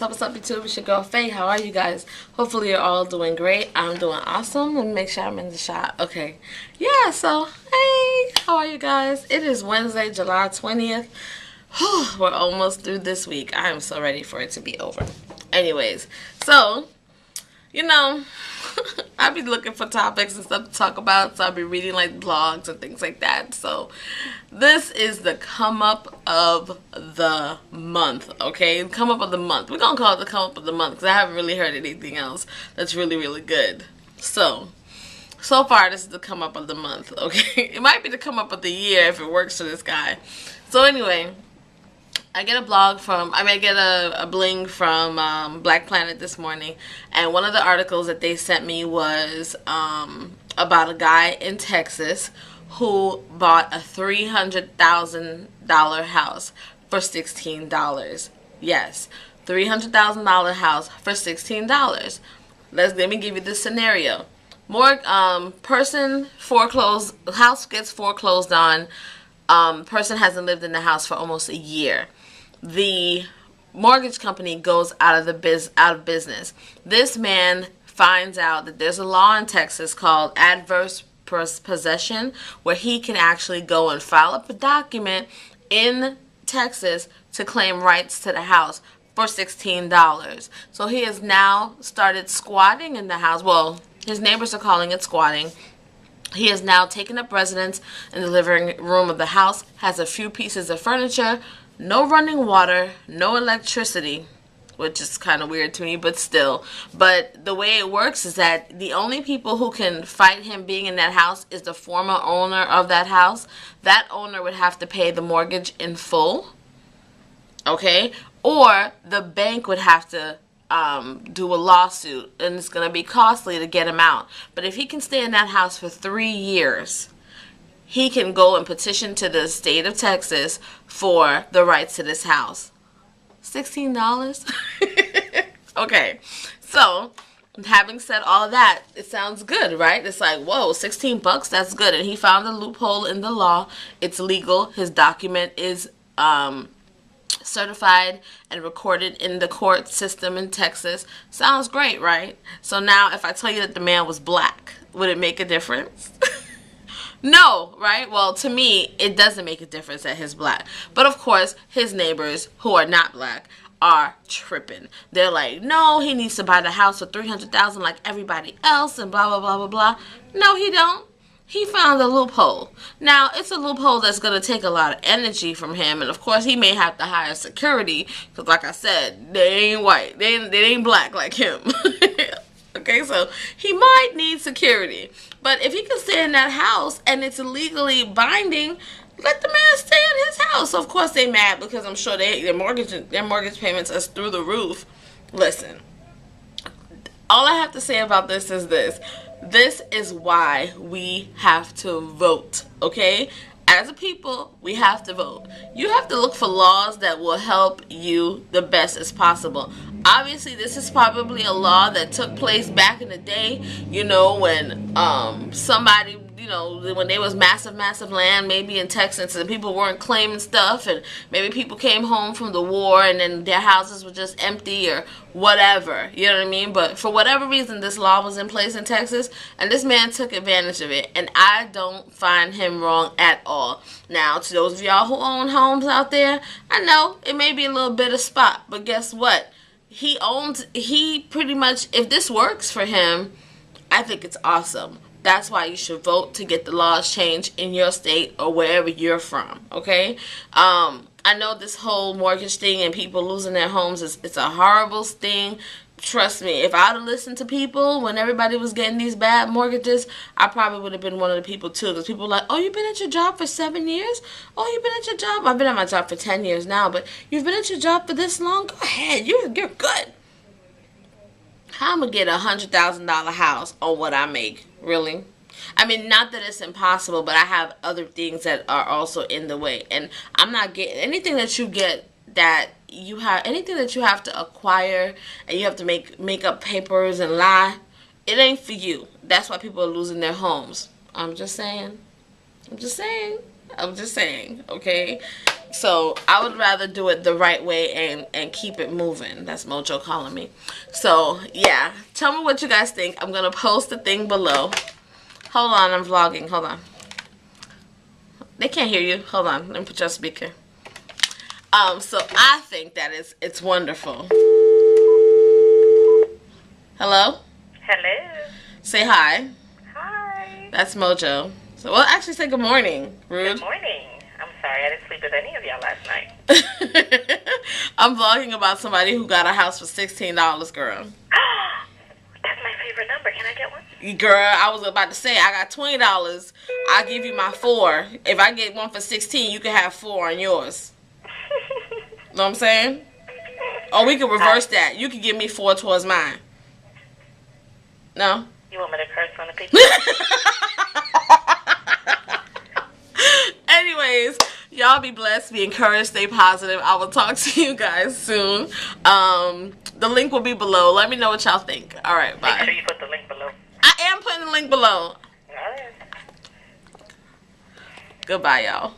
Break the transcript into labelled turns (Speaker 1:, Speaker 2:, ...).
Speaker 1: What's up, YouTube? It's your girl, Faye. How are you guys? Hopefully you're all doing great. I'm doing awesome. Let me make sure I'm in the shot. Okay. Yeah, so, hey, how are you guys? It is Wednesday, July 20th. We're almost through this week. I am so ready for it to be over. Anyways, so, you know, I'll be looking for topics and stuff to talk about, so I'll be reading like blogs and things like that. So this is the come up of the month, okay? Come up of the month. We're gonna call it the come up of the month because I haven't really heard anything else that's really good. So far this is the come up of the month, okay? It might be the come up of the year if it works for this guy. So anyway, I get a bling from Black Planet this morning, and one of the articles that they sent me was about a guy in Texas who bought a $300,000 house for $16. Yes, $300,000 house for $16. Let me give you the scenario. House gets foreclosed on. Person hasn't lived in the house for almost a year. The mortgage company goes out of business. This man finds out that there's a law in Texas called adverse possession, where he can actually go and file up a document in Texas to claim rights to the house for $16. So he has now started squatting in the house. Well, his neighbors are calling it squatting. He has now taken up residence in the living room of the house, has a few pieces of furniture, no running water, no electricity, which is kind of weird to me, but still. But the way it works is that the only people who can fight him being in that house is the former owner of that house. That owner would have to pay the mortgage in full, okay? Or the bank would have to do a lawsuit, and it's going to be costly to get him out. But if he can stay in that house for 3 years, he can go and petition to the state of Texas for the rights to this house. $16? Okay, so having said all that, it sounds good, right? It's like, whoa, 16 bucks, that's good. And he found a loophole in the law. It's legal. His document is certified and recorded in the court system in Texas. Sounds great, right? So now if I tell you that the man was black, would it make a difference? No, right? Well, to me, it doesn't make a difference that he's black. But of course, his neighbors who are not black are tripping. They're like, no, he needs to buy the house for $300,000 like everybody else and blah, blah, blah, blah, blah. No, he don't. He found a loophole. Now, it's a loophole that's going to take a lot of energy from him. And, of course, he may have to hire security. Because, like I said, they ain't white. They ain't black like him. Okay, so he might need security. But if he can stay in that house and it's legally binding, let the man stay in his house. So, of course, they mad because I'm sure their mortgage payments are through the roof. Listen, all I have to say about this is this. This is why we have to vote, okay? As a people, we have to vote. You have to look for laws that will help you the best as possible. Obviously, this is probably a law that took place back in the day, you know, when somebody, you know, when there was massive land maybe in Texas and people weren't claiming stuff, and maybe people came home from the war and then their houses were just empty or whatever, you know what I mean? But for whatever reason, this law was in place in Texas, and this man took advantage of it, and I don't find him wrong at all. Now, to those of y'all who own homes out there, I know it may be a little bit of spot, but guess what? He pretty much, if this works for him, I think it's awesome. That's why you should vote to get the laws changed in your state or wherever you're from, okay? I know this whole mortgage thing and people losing their homes, it's a horrible thing. Trust me, if I'd have listened to people when everybody was getting these bad mortgages, I probably would have been one of the people too. Because people are like, oh, you've been at your job for 7 years? Oh, you've been at your job? I've been at my job for 10 years now, but you've been at your job for this long? Go ahead, you're good. How am I going to get a $100,000 house on what I make? Really? I mean, not that it's impossible, but I have other things that are also in the way. And I'm not getting anything that you get that you have, anything that you have to acquire and you have to make up papers and lie. It ain't for you. That's why people are losing their homes. I'm just saying, okay? So I would rather do it the right way and keep it moving. That's Mojo calling me. So yeah, tell me what you guys think. I'm gonna post the thing below. Hold on, I'm vlogging. Hold on. They can't hear you. Hold on, let me put you on speaker. So I think that it's wonderful. Hello?
Speaker 2: Hello.
Speaker 1: Say hi.
Speaker 2: Hi.
Speaker 1: That's Mojo. So well, actually say good morning. Rude.
Speaker 2: Good morning. I'm sorry I didn't sleep with any of y'all last night.
Speaker 1: I'm vlogging about somebody who got a house for $16, girl.
Speaker 2: That's my favorite number. Can I get one?
Speaker 1: Girl, I was about to say, I got $20. I'll give you my 4. If I get one for 16, you can have 4 on yours. Know what I'm saying? Or we can reverse that. You can give me 4 towards mine. No?
Speaker 2: You want me to curse on the picture?
Speaker 1: Anyways, y'all be blessed, be encouraged, stay positive. I will talk to you guys soon. The link will be below. Let me know what y'all think. All right, bye.
Speaker 2: Make sure you put the link below.
Speaker 1: I am putting the link below.
Speaker 2: All right.
Speaker 1: Goodbye, y'all.